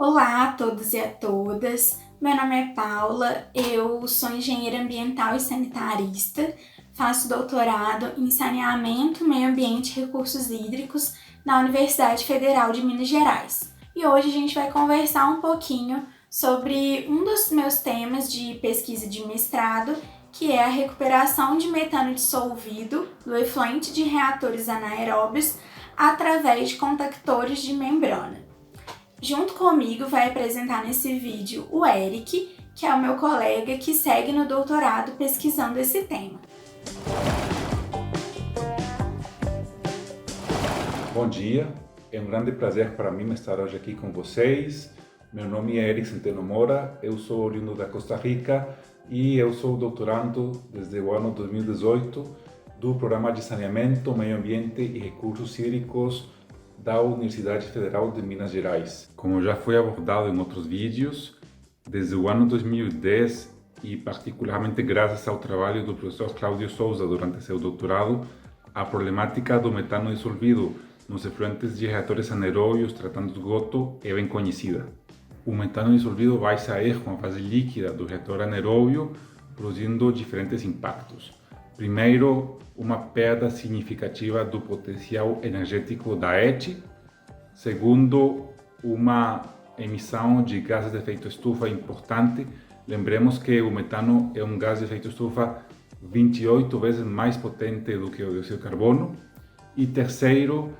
Olá a todos e a todas, meu nome é Paula, eu sou engenheira ambiental e sanitarista, faço doutorado em saneamento, meio ambiente e recursos hídricos na Universidade Federal de Minas Gerais. E hoje a gente vai conversar um pouquinho sobre um dos meus temas de pesquisa de mestrado, que é a recuperação de metano dissolvido do efluente de reatores anaeróbios através de contactores de membrana. Junto comigo vai apresentar nesse vídeo o Eric, que é o meu colega que segue no doutorado pesquisando esse tema. Bom dia, é um grande prazer para mim estar hoje aqui com vocês. Meu nome é Eric Centeno Mora, eu sou oriundo da Costa Rica e eu sou doutorando desde o ano 2018 do Programa de Saneamento, Meio Ambiente e Recursos Hídricos da Universidade Federal de Minas Gerais. Como já foi abordado em outros vídeos, desde o ano 2010 e particularmente graças ao trabalho do professor Cláudio Souza durante seu doutorado, a problemática do metano dissolvido nos efluentes de reatores anaeróbios tratando esgoto é bem conhecida. O metano dissolvido vai sair com a fase líquida do reator anaeróbio, produzindo diferentes impactos. Primeiro, uma perda significativa do potencial energético da ET. Segundo, uma emissão de gases de efeito estufa importante. Lembremos que o metano é um gás de efeito estufa 28 vezes mais potente do que o dióxido de carbono. E terceiro,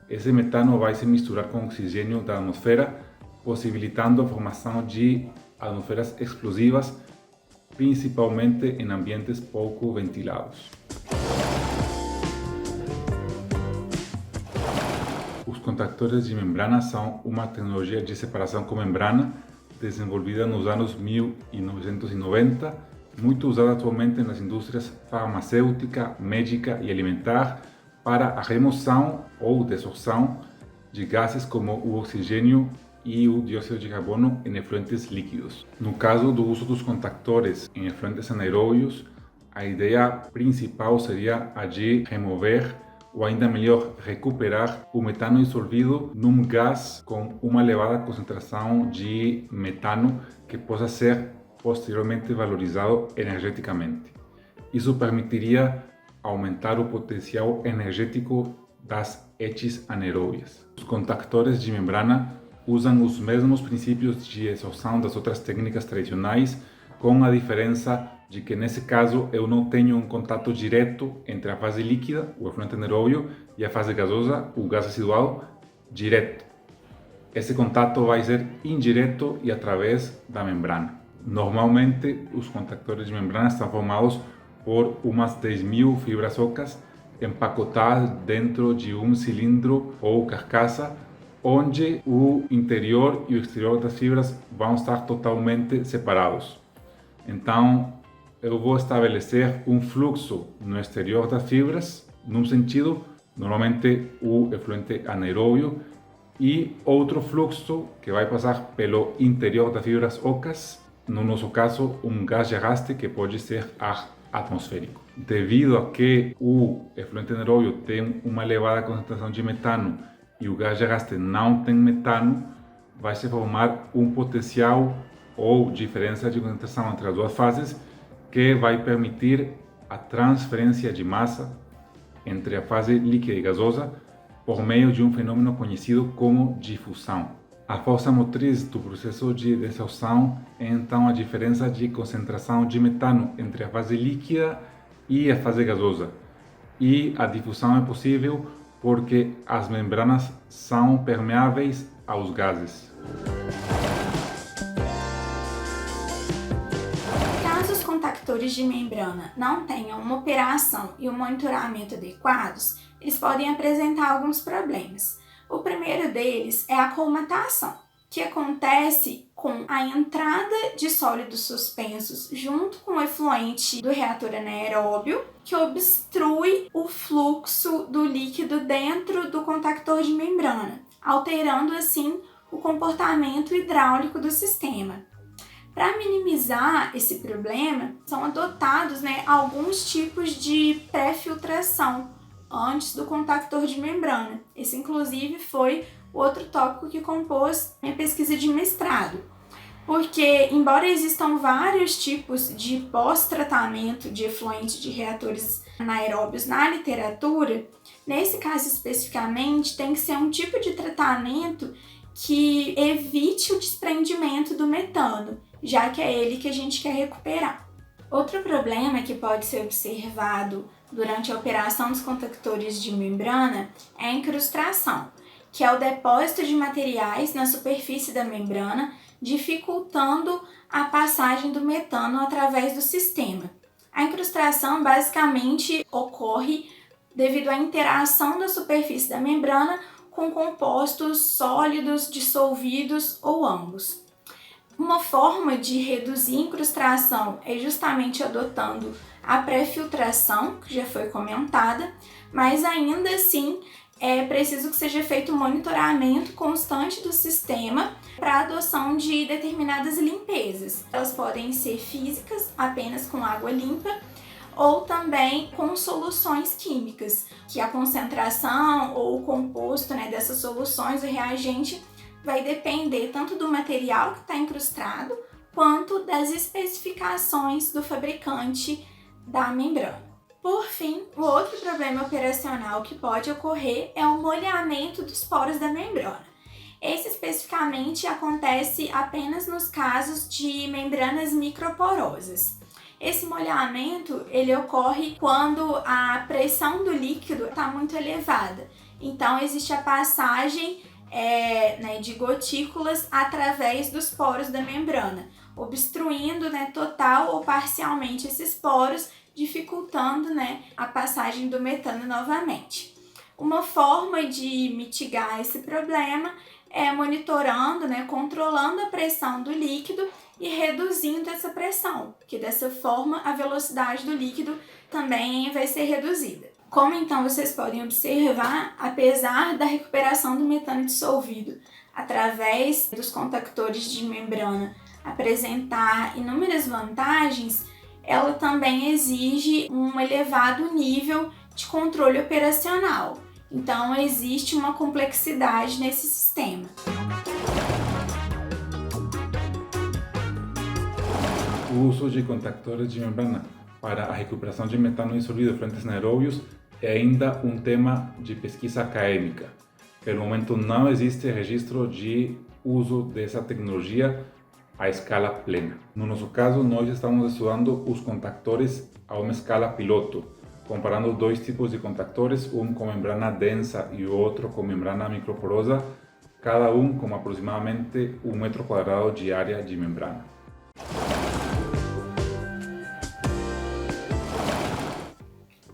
esse metano vai se misturar com oxigênio da atmosfera, possibilitando a formação de atmosferas explosivas, principalmente em ambientes pouco ventilados. Os contactores de membrana são uma tecnologia de separação com membrana desenvolvida nos anos 1990, muito usada atualmente nas indústrias farmacêutica, médica e alimentar para a remoção ou desorção de gases como o oxigênio e o dióxido de carbono em efluentes líquidos. No caso do uso dos contactores em efluentes anaeróbios, a ideia principal seria a de remover ou ainda melhor, recuperar o metano dissolvido num gás com uma elevada concentração de metano que possa ser posteriormente valorizado energeticamente. Isso permitiria aumentar o potencial energético das ETs anaeróbias. Os contactores de membrana usam os mesmos princípios de exaustão das outras técnicas tradicionais, com a diferença de que nesse caso eu não tenho um contato direto entre a fase líquida, o efluente anaeróbio, e a fase gasosa, o gás residual, direto. Esse contato vai ser indireto e através da membrana. Normalmente, os contactores de membrana estão formados por umas 10.000 fibras ocas empacotadas dentro de um cilindro ou carcaça, onde o interior e o exterior das fibras vão estar totalmente separados. Então, eu vou estabelecer um fluxo no exterior das fibras, num sentido, normalmente o efluente anaeróbio, e outro fluxo que vai passar pelo interior das fibras ocas, no nosso caso, um gás de arraste que pode ser ar atmosférico. Devido a que o efluente anaeróbio tem uma elevada concentração de metano e o gás de arraste não tem metano, vai se formar um potencial ou diferença de concentração entre as duas fases que vai permitir a transferência de massa entre a fase líquida e gasosa por meio de um fenômeno conhecido como difusão. A força motriz do processo de desorção é então a diferença de concentração de metano entre a fase líquida e a fase gasosa. E a difusão é possível porque as membranas são permeáveis aos gases. Caso os contactores de membrana não tenham uma operação e um monitoramento adequados, eles podem apresentar alguns problemas. O primeiro deles é a colmatação, que acontece com a entrada de sólidos suspensos junto com o efluente do reator anaeróbio, que obstrui o fluxo do líquido dentro do contactor de membrana, alterando assim o comportamento hidráulico do sistema. Para minimizar esse problema, são adotados alguns tipos de pré-filtração antes do contactor de membrana. Esse, inclusive, foi outro tópico que compôs minha pesquisa de mestrado. Porque, embora existam vários tipos de pós-tratamento de efluente de reatores anaeróbios na literatura, nesse caso especificamente tem que ser um tipo de tratamento que evite o desprendimento do metano, já que é ele que a gente quer recuperar. Outro problema que pode ser observado durante a operação dos contactores de membrana é a incrustação, que é o depósito de materiais na superfície da membrana, dificultando a passagem do metano através do sistema. A incrustação basicamente ocorre devido à interação da superfície da membrana com compostos sólidos, dissolvidos ou ambos. Uma forma de reduzir a incrustação é justamente adotando a pré-filtração, que já foi comentada, mas ainda assim é preciso que seja feito um monitoramento constante do sistema para a adoção de determinadas limpezas. Elas podem ser físicas, apenas com água limpa, ou também com soluções químicas, que a concentração ou o composto dessas soluções, o reagente, vai depender tanto do material que está incrustado, quanto das especificações do fabricante da membrana. Por fim, o outro problema operacional que pode ocorrer é o molhamento dos poros da membrana. Esse especificamente acontece apenas nos casos de membranas microporosas. Esse molhamento ele ocorre quando a pressão do líquido está muito elevada. Então, existe a passagem de gotículas através dos poros da membrana, obstruindo total ou parcialmente esses poros, dificultando a passagem do metano novamente. Uma forma de mitigar esse problema é monitorando, controlando a pressão do líquido e reduzindo essa pressão, que dessa forma a velocidade do líquido também vai ser reduzida. Como então vocês podem observar, apesar da recuperação do metano dissolvido através dos contactores de membrana apresentar inúmeras vantagens, ela também exige um elevado nível de controle operacional. Então, existe uma complexidade nesse sistema. O uso de contactores de membrana para a recuperação de metano dissolvido em frentes anaeróbios é ainda um tema de pesquisa acadêmica. Pelo momento, não existe registro de uso dessa tecnologia a escala plena. No nosso caso, nós estamos estudando os contactores a uma escala piloto, comparando dois tipos de contactores, um com membrana densa e o outro com membrana microporosa, cada um com aproximadamente 1 metro quadrado de área de membrana.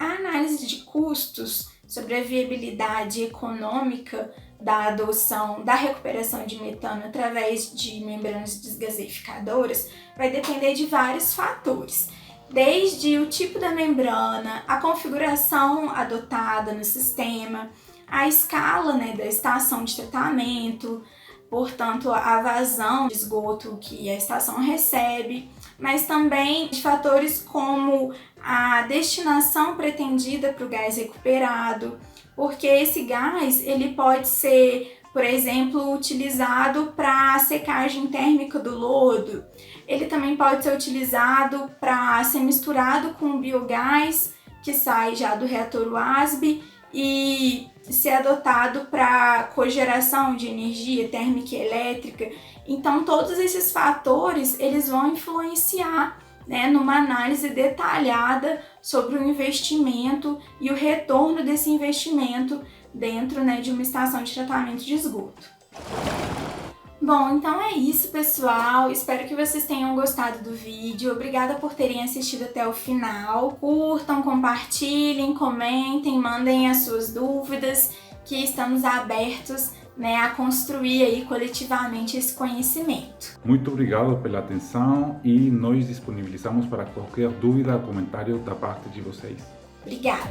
A análise de custos sobre a viabilidade econômica da adoção da recuperação de metano através de membranas desgaseificadoras vai depender de vários fatores, desde o tipo da membrana, a configuração adotada no sistema, a escala da estação de tratamento, portanto a vazão de esgoto que a estação recebe, mas também de fatores como a destinação pretendida para o gás recuperado, porque esse gás ele pode ser, por exemplo, utilizado para a secagem térmica do lodo. Ele também pode ser utilizado para ser misturado com o biogás que sai já do reator WASB e ser adotado para cogeração de energia térmica e elétrica. Então, todos esses fatores eles vão influenciar numa análise detalhada sobre o investimento e o retorno desse investimento dentro de uma estação de tratamento de esgoto. Bom, então é isso, pessoal. Espero que vocês tenham gostado do vídeo. Obrigada por terem assistido até o final. Curtam, compartilhem, comentem, mandem as suas dúvidas, que estamos abertos a construir aí coletivamente esse conhecimento. Muito obrigado pela atenção e nós disponibilizamos para qualquer dúvida ou comentário da parte de vocês. Obrigada!